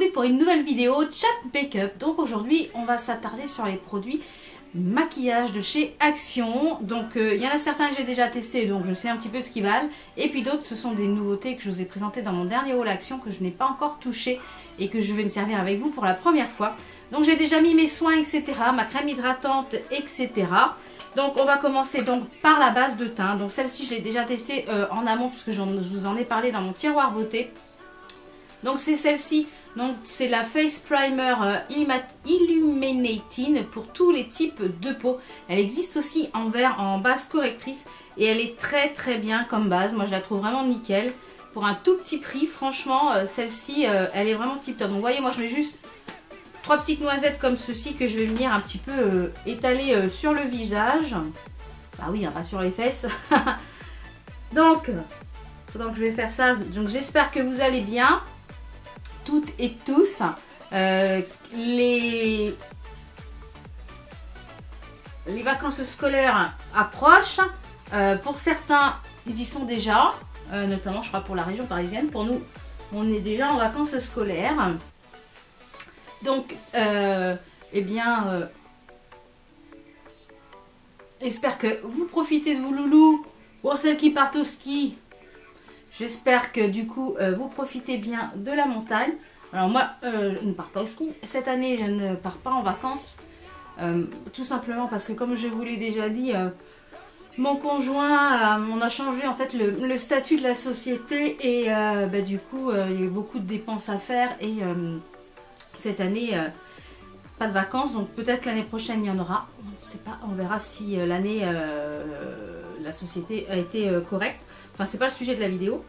aujourd'hui pour une nouvelle vidéo chat make-up. Donc aujourd'hui on va s'attarder sur les produits maquillage de chez Action. Donc il y en a certains que j'ai déjà testé, donc je sais un petit peu ce qu'ils valent. Et puis d'autres ce sont des nouveautés que je vous ai présentées dans mon dernier haul Action que je n'ai pas encore touché et que je vais me servir avec vous pour la première fois. Donc j'ai déjà mis mes soins etc, ma crème hydratante etc. Donc on va commencer donc par la base de teint. Donc celle-ci je l'ai déjà testée en amont puisque je vous en ai parlé dans mon tiroir beauté. Donc c'est celle-ci, donc c'est la Face Primer Illuminating pour tous les types de peau. Elle existe aussi en vert en base correctrice et elle est très bien comme base. Moi je la trouve vraiment nickel pour un tout petit prix. Franchement celle-ci elle est vraiment tip top. Donc vous voyez, moi je mets juste 3 petites noisettes comme ceci que je vais venir un petit peu étaler sur le visage. Bah oui, hein, pas sur les fesses. Donc je vais faire ça. Donc j'espère que vous allez bien toutes et tous. Les vacances scolaires approchent. Pour certains, ils y sont déjà. Notamment, je crois, pour la région parisienne. Pour nous, on est déjà en vacances scolaires. Donc, eh bien, j'espère que vous profitez de vos loulous. Pour celles qui partent au ski, j'espère que du coup, vous profitez bien de la montagne. Alors moi, je ne pars pas au ski. Cette année, je ne pars pas en vacances. Tout simplement parce que, comme je vous l'ai déjà dit, mon conjoint, on a changé en fait le statut de la société. Et bah, du coup, il y a eu beaucoup de dépenses à faire. Et cette année, pas de vacances. Donc peut-être l'année prochaine, il y en aura. On ne sait pas. On verra si l'année, la société a été correcte. Enfin, c'est pas le sujet de la vidéo.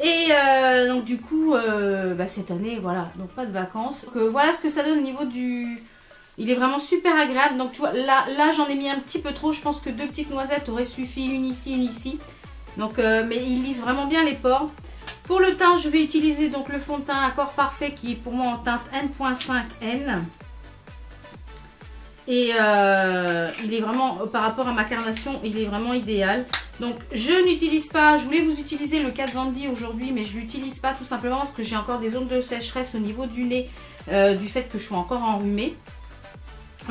Et donc du coup, bah, cette année, voilà, donc pas de vacances. Donc voilà ce que ça donne au niveau du... Il est vraiment super agréable. Donc tu vois, là j'en ai mis un petit peu trop. Je pense que 2 petites noisettes auraient suffi, une ici, une ici. Donc, mais il lisse vraiment bien les pores. Pour le teint, je vais utiliser donc le fond de teint Accord Parfait qui est pour moi en teinte N.5N. Et il est vraiment, par rapport à ma carnation, il est vraiment idéal. Donc je n'utilise pas, je voulais vous utiliser le Kat Von D aujourd'hui, mais je ne l'utilise pas tout simplement parce que j'ai encore des zones de sécheresse au niveau du nez, du fait que je suis encore enrhumée.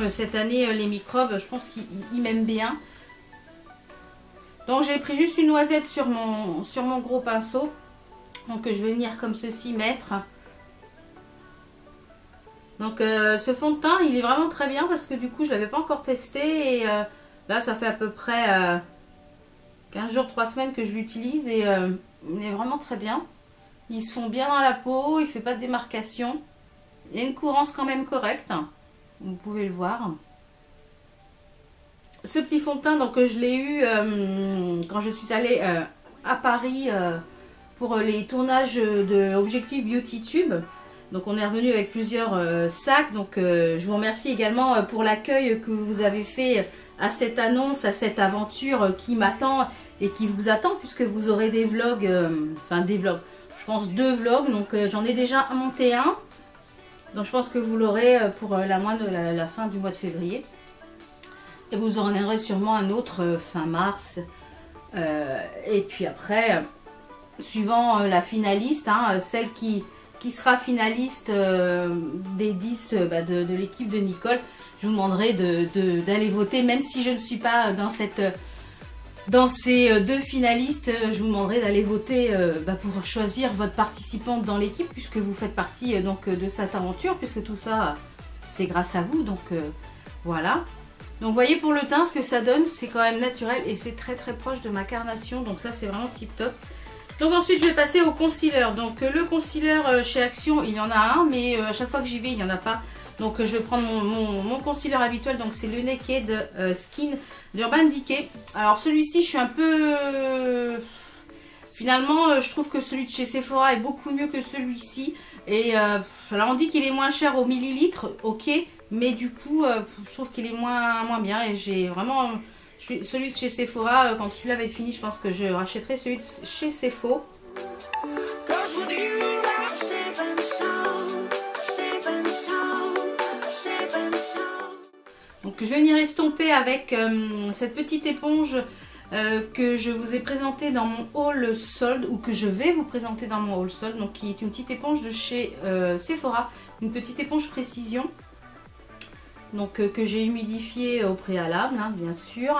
Cette année, les microbes, je pense qu'ils m'aiment bien. Donc j'ai pris juste une noisette sur mon gros pinceau. Donc je vais venir comme ceci mettre. Donc ce fond de teint, il est vraiment très bien parce que du coup, je ne l'avais pas encore testé. Et là, ça fait à peu près 15 jours, 3 semaines que je l'utilise. Et il est vraiment très bien. Il se fond bien dans la peau, il ne fait pas de démarcation. Il y a une courance quand même correcte. Vous pouvez le voir. Ce petit fond de teint, donc je l'ai eu quand je suis allée à Paris pour les tournages de Objectif Beauty Tube. Donc on est revenu avec plusieurs sacs. Donc je vous remercie également pour l'accueil que vous avez fait à cette annonce, à cette aventure qui m'attend et qui vous attend puisque vous aurez des vlogs, enfin des vlogs, je pense 2 vlogs. Donc j'en ai déjà monté un. Donc je pense que vous l'aurez pour la fin du mois de février. Et vous en aurez sûrement un autre fin mars. Et puis après, suivant la finaliste, hein, celle qui sera finaliste des 10 de l'équipe de Nicole, je vous demanderai d'aller voter, même si je ne suis pas dans ces 2 finalistes, je vous demanderai d'aller voter pour choisir votre participante dans l'équipe, puisque vous faites partie donc de cette aventure, puisque tout ça c'est grâce à vous. Donc voilà. Donc vous voyez pour le teint ce que ça donne, c'est quand même naturel et c'est très proche de ma carnation, donc ça c'est vraiment tip top. Donc ensuite je vais passer au concealer. Donc le concealer chez Action il y en a un, mais à chaque fois que j'y vais il n'y en a pas. Donc je vais prendre mon concealer habituel, donc c'est le Naked Skin d'Urban Decay. Alors celui-ci je suis un peu... Finalement je trouve que celui de chez Sephora est beaucoup mieux que celui-ci. Et alors on dit qu'il est moins cher au millilitre, ok. Mais du coup je trouve qu'il est moins bien. Et j'ai vraiment... Celui de chez Sephora, quand celui-là va être fini, je pense que je rachèterai celui de chez Sephora. Donc je vais venir estomper avec cette petite éponge que je vous ai présenté dans mon haul solde, ou que je vais vous présenter dans mon haul solde, donc qui est une petite éponge de chez Sephora, une petite éponge précision, donc que j'ai humidifiée au préalable, hein, bien sûr.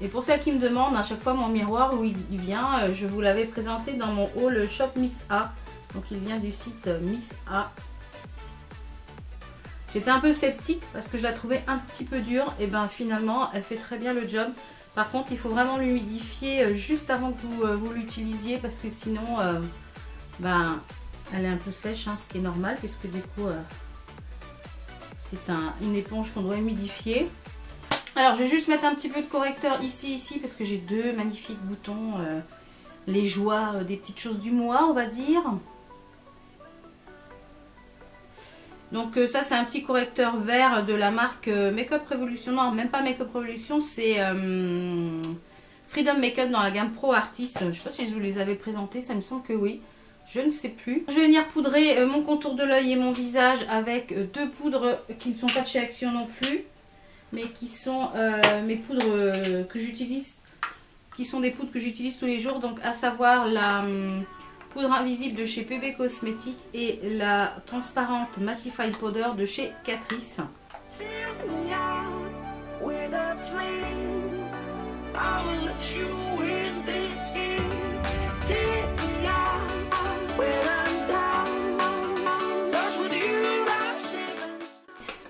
Et pour celles qui me demandent à chaque fois mon miroir où il vient, je vous l'avais présenté dans mon haul Shop Miss A, donc il vient du site Miss A. J'étais un peu sceptique parce que je la trouvais un petit peu dure, et ben finalement elle fait très bien le job. Par contre il faut vraiment l'humidifier juste avant que vous l'utilisiez, parce que sinon ben, elle est un peu sèche, hein, ce qui est normal puisque du coup c'est une éponge qu'on doit humidifier. Alors je vais juste mettre un petit peu de correcteur ici parce que j'ai deux magnifiques boutons, les joies des petites choses du mois on va dire. Donc ça c'est un petit correcteur vert de la marque Makeup Revolution, non même pas Makeup Revolution, c'est Freedom Makeup dans la gamme Pro Artist. Je ne sais pas si je vous les avais présentés, ça me semble que oui, je ne sais plus. Je vais venir poudrer mon contour de l'œil et mon visage avec deux poudres qui ne sont pas de chez Action non plus, mais qui sont mes poudres que j'utilise, qui sont des poudres que j'utilise tous les jours, donc à savoir la poudre invisible de chez PB Cosmetics et la transparente Mattifying Powder de chez Catrice.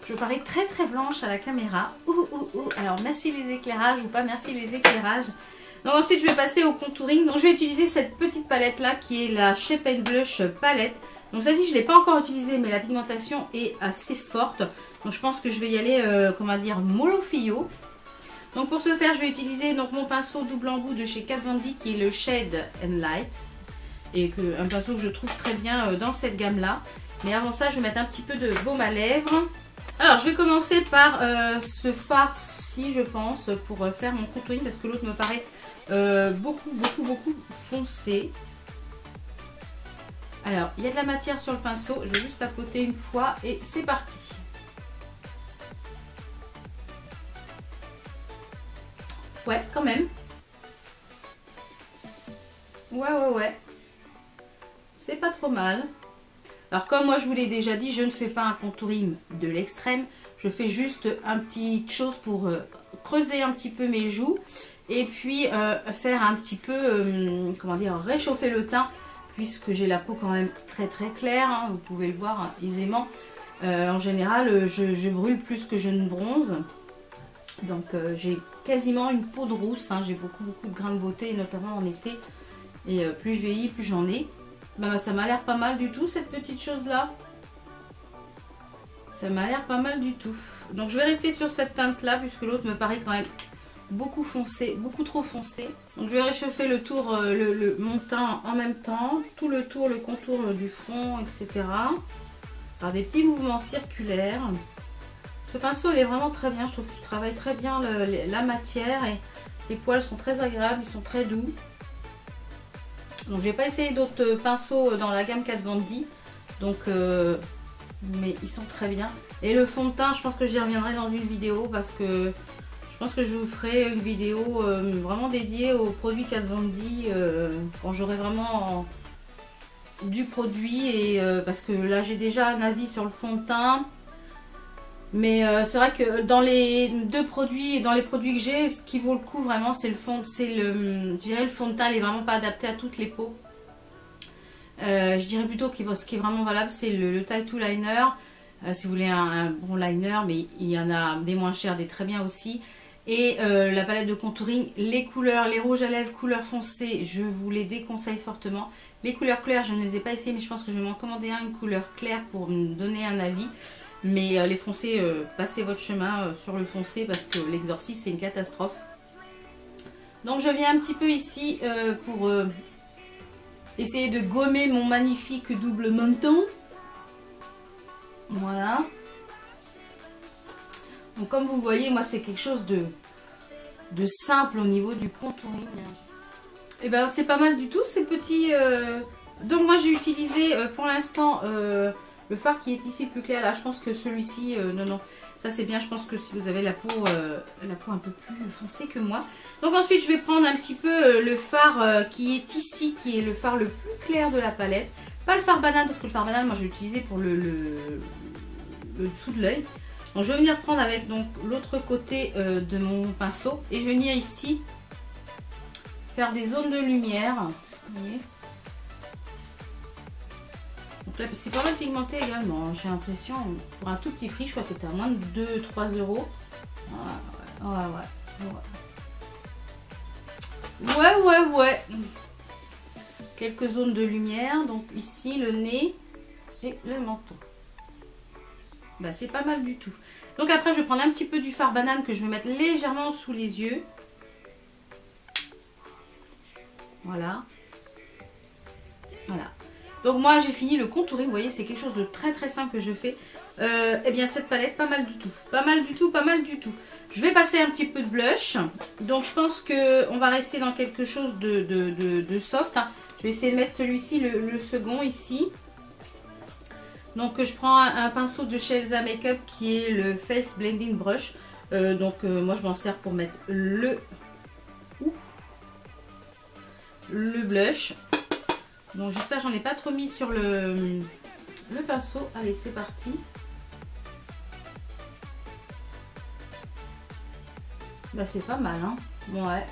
Je parais très blanche à la caméra. Alors merci les éclairages ou pas merci les éclairages. Donc ensuite je vais passer au contouring. Donc je vais utiliser cette petite palette là qui est la Shape and Blush palette. Donc celle-ci je ne l'ai pas encore utilisée, mais la pigmentation est assez forte. Donc je pense que je vais y aller, comment dire, mollo fillo. Donc pour ce faire je vais utiliser donc mon pinceau double embout de chez Kat Von D qui est le Shade and Light. Et un pinceau que je trouve très bien dans cette gamme là. Mais avant ça je vais mettre un petit peu de baume à lèvres. Alors je vais commencer par ce fard-ci je pense pour faire mon contouring, parce que l'autre me paraît beaucoup foncé. Alors il y a de la matière sur le pinceau, je vais juste tapoter une fois et c'est parti. Ouais quand même. Ouais. C'est pas trop mal. Alors comme moi je vous l'ai déjà dit, je ne fais pas un contouring de l'extrême. Je fais juste un petit chose pour creuser un petit peu mes joues. Et puis faire un petit peu, comment dire, réchauffer le teint. Puisque j'ai la peau quand même très claire, hein, vous pouvez le voir aisément. En général, je brûle plus que je ne bronze. Donc j'ai quasiment une peau de rousse, hein, j'ai beaucoup de grains de beauté, notamment en été. Et plus je vieillis, plus j'en ai. Bah, ça m'a l'air pas mal du tout cette petite chose là. Ça m'a l'air pas mal du tout. Donc je vais rester sur cette teinte là puisque l'autre me paraît quand même beaucoup foncé, beaucoup trop foncé. Donc je vais réchauffer le tour, mon teint en même temps. Tout le tour, le contour du front, etc. Par des petits mouvements circulaires. Ce pinceau il est vraiment très bien. Je trouve qu'il travaille très bien la matière. Et les poils sont très agréables, ils sont très doux. Donc j'ai pas essayé d'autres pinceaux dans la gamme Kat Von D, donc mais ils sont très bien. Et le fond de teint, je pense que j'y reviendrai dans une vidéo, parce que je pense que je vous ferai une vidéo vraiment dédiée aux produits Kat Von D quand j'aurai vraiment du produit, et parce que là j'ai déjà un avis sur le fond de teint. Mais c'est vrai que dans les deux produits, dans les produits que j'ai, ce qui vaut le coup vraiment, c'est le fond, je dirais le fond de teint, il est vraiment pas adapté à toutes les peaux. Je dirais plutôt que ce qui est vraiment valable, c'est le Tattoo Liner. Si vous voulez un bon liner, mais il y en a des moins chers, des très bien aussi. Et la palette de contouring, les couleurs, les rouges à lèvres, couleurs foncées, je vous les déconseille fortement. Les couleurs claires, je ne les ai pas essayées, mais je pense que je vais m'en commander une couleur claire pour me donner un avis. Mais les foncés, passez votre chemin sur le foncé, parce que l'exorcisme c'est une catastrophe. Donc je viens un petit peu ici pour essayer de gommer mon magnifique double menton. Voilà. Donc comme vous voyez, moi c'est quelque chose de simple au niveau du contouring. Et ben c'est pas mal du tout ces petits... Donc moi j'ai utilisé pour l'instant... le fard qui est ici plus clair. Là, je pense que celui-ci, non. Ça, c'est bien. Je pense que si vous avez la peau un peu plus foncée que moi. Donc, ensuite, je vais prendre un petit peu le fard qui est ici, qui est le fard le plus clair de la palette. Pas le fard banane, parce que le fard banane, moi, je l'ai utilisé pour le dessous de l'œil. Donc, je vais venir prendre avec l'autre côté de mon pinceau. Et je vais venir ici faire des zones de lumière. Vous voyez ? Donc là, c'est pas mal pigmenté également. J'ai l'impression, pour un tout petit prix, je crois que c'était à moins de 2-3 euros. Ouais. Quelques zones de lumière. Donc ici, le nez et le menton. Bah, c'est pas mal du tout. Donc après, je vais prendre un petit peu du fard banane que je vais mettre légèrement sous les yeux. Voilà. Donc moi j'ai fini le contouring, vous voyez c'est quelque chose de très très simple que je fais. Eh bien cette palette pas mal du tout. Je vais passer un petit peu de blush. Donc je pense qu'on va rester dans quelque chose de soft. Hein. Je vais essayer de mettre celui-ci, le second ici. Donc je prends un pinceau de chez Elsa Makeup qui est le Face Blending Brush. Moi je m'en sers pour mettre le blush. Donc j'espère que j'en ai pas trop mis sur le pinceau. Allez, c'est parti. Bah c'est pas mal, hein. Ouais.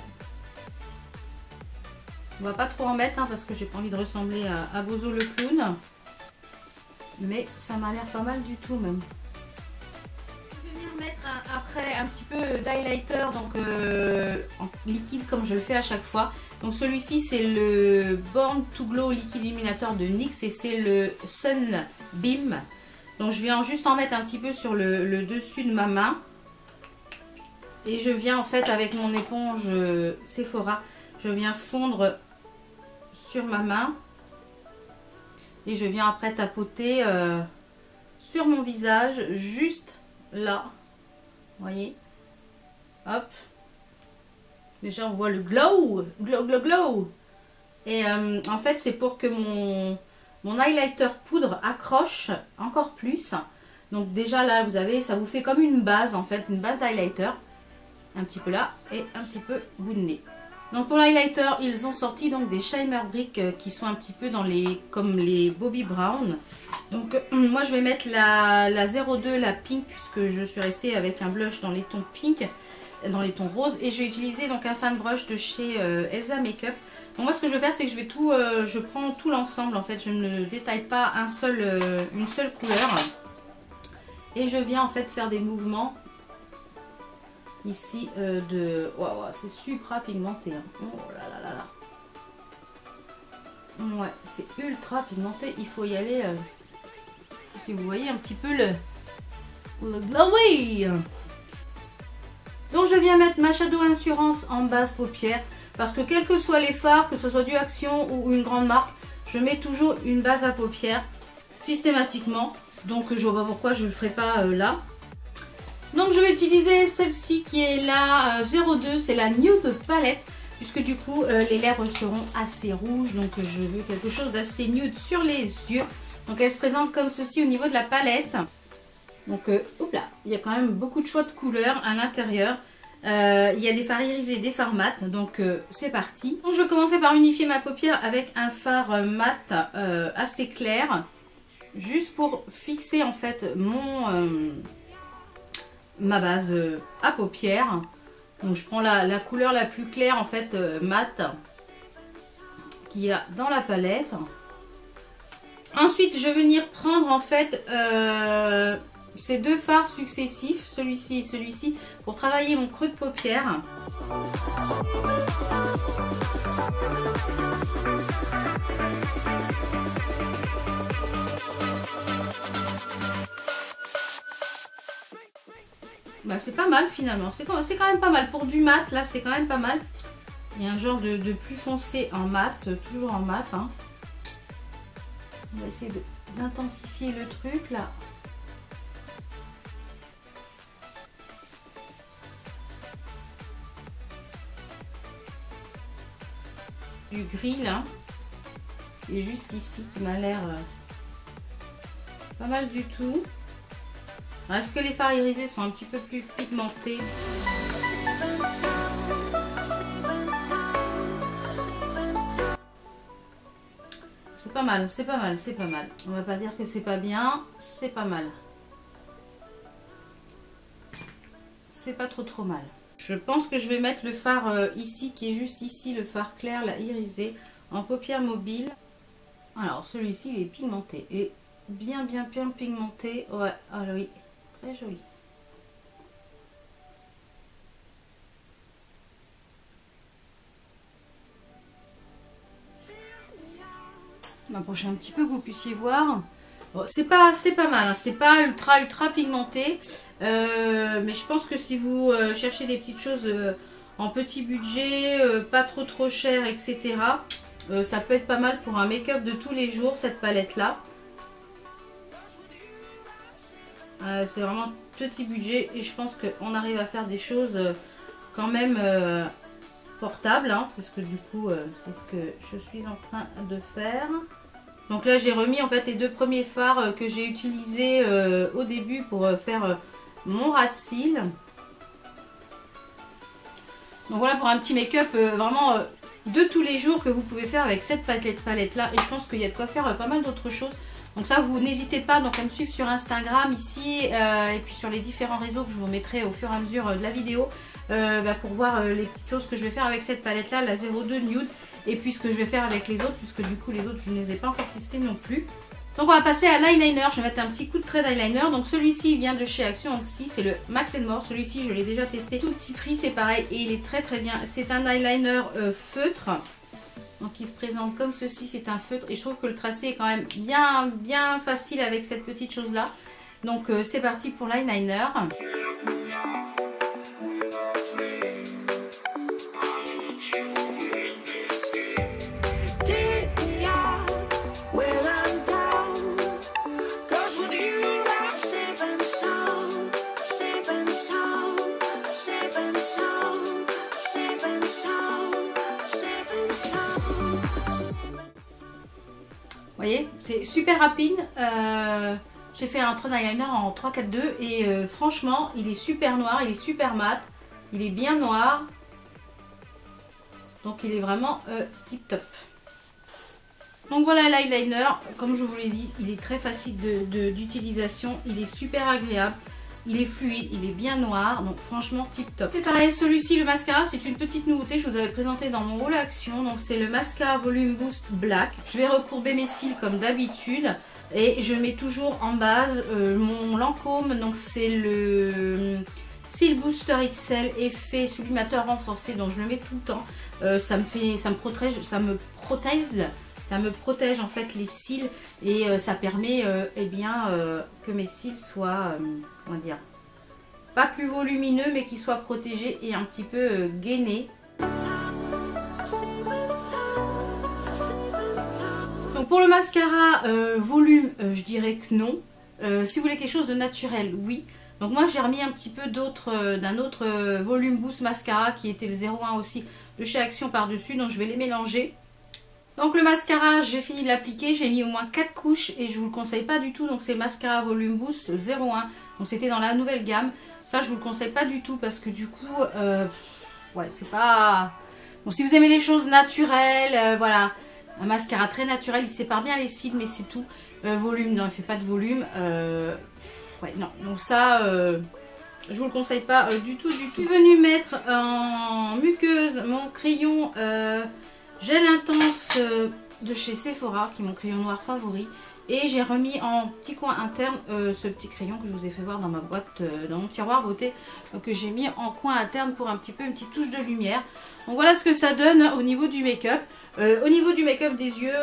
On va pas trop en mettre, hein, parce que j'ai pas envie de ressembler à Bozo le clown. Mais ça m'a l'air pas mal du tout même. Je vais venir mettre après un petit peu d'highlighter, donc en liquide comme je le fais à chaque fois. Donc celui-ci c'est le Born to Glow Liquid Illuminator de NYX et c'est le Sunbeam. Donc je viens juste en mettre un petit peu sur le dessus de ma main. Et je viens en fait avec mon éponge Sephora, je viens fondre sur ma main. Et je viens après tapoter sur mon visage, juste là. Vous voyez? Hop. Déjà, on voit le glow. Glow. Et en fait, c'est pour que mon highlighter poudre accroche encore plus. Donc déjà, là, vous avez, ça vous fait comme une base, en fait, une base d'highlighter. Un petit peu là et un petit peu bout de nez. Donc pour l'highlighter, ils ont sorti donc des Shimmer Brick qui sont un petit peu comme les Bobbi Brown. Donc moi je vais mettre la 02, la pink, puisque je suis restée avec un blush dans les tons pink, dans les tons roses. Et je vais utiliser donc un fan brush de chez Elsa Makeup. Donc moi ce que je vais faire, c'est que je vais je prends tout l'ensemble en fait. Je ne détaille pas une seule couleur. Et je viens en fait faire des mouvements. Ici Waouh, c'est super pigmenté. Hein. Oh là là. Ouais, c'est ultra pigmenté. Il faut y aller. Si vous voyez un petit peu le glowy. Donc je viens mettre ma Shadow Insurance en base paupière. Parce que quels que soient les fards, que ce soit du Action ou une grande marque, je mets toujours une base à paupières systématiquement. Donc je vois pas pourquoi je ne le ferai pas là. Donc je vais utiliser celle-ci qui est la 02, c'est la Nude Palette, puisque du coup les lèvres seront assez rouges, donc je veux quelque chose d'assez nude sur les yeux. Donc elle se présente comme ceci au niveau de la palette. Donc hop là, il y a quand même beaucoup de choix de couleurs à l'intérieur. Il y a des fards irisés, des fards mat, donc c'est parti. Donc je vais commencer par unifier ma paupière avec un fard mat assez clair, juste pour fixer en fait ma base à paupières. Donc je prends la couleur la plus claire en fait mat qu'il y a dans la palette. Ensuite je vais venir prendre en fait ces deux fards successifs, celui-ci et celui-ci, pour travailler mon creux de paupière. Bah c'est pas mal finalement, c'est quand même pas mal pour du mat, là c'est quand même pas mal. Il y a un genre de plus foncé en mat, toujours en mat. Hein. On va essayer d'intensifier le truc là. Du gris là, et juste ici qui m'a l'air Pas mal du tout. Est-ce que les fards irisés sont un petit peu plus pigmentés? C'est pas mal, c'est pas mal, c'est pas mal. On va pas dire que c'est pas bien, c'est pas mal. C'est pas trop mal. Je pense que je vais mettre le fard ici, qui est juste ici, le fard clair, la irisé, en paupière mobile. Alors celui-ci, il est pigmenté. Il est bien pigmenté. Ouais, ah oui, très joli. Je vais m'approcher un petit peu que vous puissiez voir. Bon, c'est pas mal, hein. C'est pas ultra pigmenté. Mais je pense que si vous cherchez des petites choses en petit budget, pas trop cher, etc. Ça peut être pas mal pour un make-up de tous les jours, cette palette là. C'est vraiment petit budget et je pense qu'on arrive à faire des choses quand même portables, hein, parce que du coup c'est ce que je suis en train de faire. Donc là j'ai remis en fait les deux premiers fards que j'ai utilisés au début pour faire mon ras de cils. Donc voilà pour un petit make-up vraiment de tous les jours que vous pouvez faire avec cette palette là, et je pense qu'il y a de quoi faire pas mal d'autres choses. Donc ça, vous n'hésitez pas donc à me suivre sur Instagram ici et puis sur les différents réseaux que je vous mettrai au fur et à mesure de la vidéo pour voir les petites choses que je vais faire avec cette palette là, la 02 Nude, et puis ce que je vais faire avec les autres, puisque du coup les autres je ne les ai pas encore testés non plus. Donc on va passer à l'eyeliner. Je vais mettre un petit coup de trait d'eyeliner. Donc celui-ci vient de chez Action Oxy, c'est le Max & More. Celui-ci je l'ai déjà testé, tout petit prix, c'est pareil et il est très bien. C'est un eyeliner feutre. Donc il se présente comme ceci, c'est un feutre et je trouve que le tracé est quand même bien facile avec cette petite chose là. Donc c'est parti pour l'eyeliner. Vous voyez, c'est super rapide. J'ai fait un trait d'eyeliner en 3-4-2 et franchement, il est super noir, il est super mat, il est bien noir. Donc il est vraiment tip top. Donc voilà l'eyeliner, comme je vous l'ai dit, il est très facile d'utilisation, il est super agréable. Il est fluide, il est bien noir, donc franchement tip top. C'est pareil, celui-ci, le mascara, c'est une petite nouveauté que je vous avais présenté dans mon haul action. Donc c'est le mascara Volume Boost Black. Je vais recourber mes cils comme d'habitude et je mets toujours en base mon Lancôme. Donc c'est le Cils Booster XL effet sublimateur renforcé, donc je le mets tout le temps. Ça me protège en fait les cils et ça permet que mes cils soient, comment dire, pas plus volumineux mais qu'ils soient protégés et un petit peu gainés. Donc pour le mascara volume, je dirais que non. Si vous voulez quelque chose de naturel, oui. Donc moi j'ai remis un petit peu d'un autre volume boost mascara qui était le 01 aussi de chez Action par-dessus, donc je vais les mélanger. Donc le mascara, j'ai fini de l'appliquer, j'ai mis au moins 4 couches et je vous le conseille pas du tout. Donc c'est mascara Volume Boost 01, donc c'était dans la nouvelle gamme. Ça je vous le conseille pas du tout parce que du coup, ouais c'est pas... Bon, si vous aimez les choses naturelles, voilà, un mascara très naturel, il sépare bien les cils mais c'est tout. Volume, non il fait pas de volume, ouais non, donc ça... je vous le conseille pas du tout. Je suis venue mettre en muqueuse mon crayon gel intense de chez Sephora, qui est mon crayon noir favori. Et j'ai remis en petit coin interne ce petit crayon que je vous ai fait voir dans ma boîte, dans mon tiroir beauté. Donc j'ai mis en coin interne pour un petit peu une petite touche de lumière. Donc voilà ce que ça donne au niveau du make-up. Au niveau du make-up des yeux,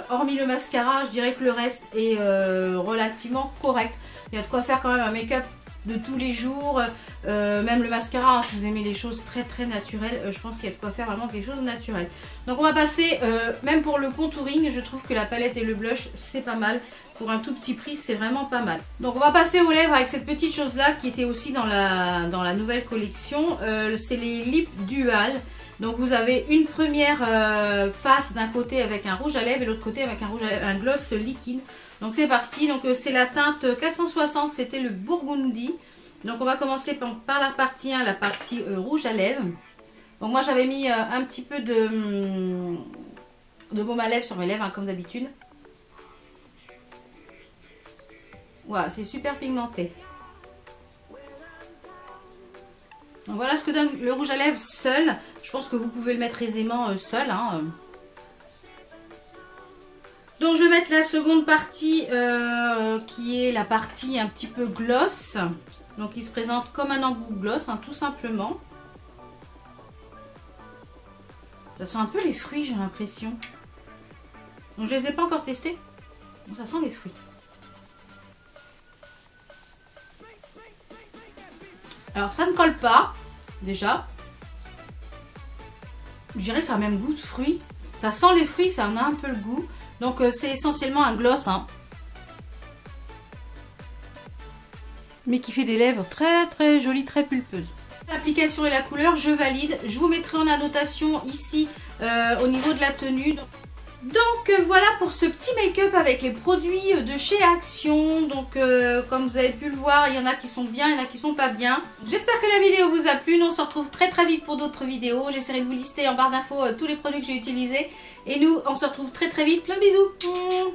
hormis le mascara, je dirais que le reste est relativement correct. Il y a de quoi faire quand même un make-up de tous les jours. Même le mascara, hein, si vous aimez les choses très naturelles, je pense qu'il y a de quoi faire vraiment quelque chose de naturel. Donc on va passer, même pour le contouring, je trouve que la palette et le blush c'est pas mal. Pour un tout petit prix, c'est vraiment pas mal. Donc on va passer aux lèvres avec cette petite chose là qui était aussi dans la nouvelle collection. C'est les Lip Dual. Donc vous avez une première face d'un côté avec un rouge à lèvres et l'autre côté avec un gloss liquide. Donc c'est parti. Donc c'est la teinte 460, c'était le Burgundy. Donc on va commencer par la partie 1, la partie rouge à lèvres. Donc moi j'avais mis un petit peu de baume à lèvres sur mes lèvres, hein, comme d'habitude. Voilà, c'est super pigmenté. Donc voilà ce que donne le rouge à lèvres seul. Je pense que vous pouvez le mettre aisément seul. Hein. Donc je vais mettre la seconde partie qui est la partie un petit peu gloss. Donc il se présente comme un embout gloss, hein, tout simplement. Ça sent un peu les fruits, j'ai l'impression. Donc je les ai pas encore testés. Bon, ça sent les fruits. Alors ça ne colle pas, déjà. Je dirais que ça a même goût de fruits. Ça sent les fruits, ça en a un peu le goût. Donc c'est essentiellement un gloss, hein. Mais qui fait des lèvres très jolies, très pulpeuses. L'application et la couleur, je valide. Je vous mettrai en annotation ici au niveau de la tenue. Donc voilà pour ce petit make-up avec les produits de chez Action. Donc comme vous avez pu le voir, il y en a qui sont bien, il y en a qui sont pas bien. J'espère que la vidéo vous a plu. Nous on se retrouve très vite pour d'autres vidéos. J'essaierai de vous lister en barre d'infos tous les produits que j'ai utilisés. Et nous on se retrouve très vite. Plein de bisous.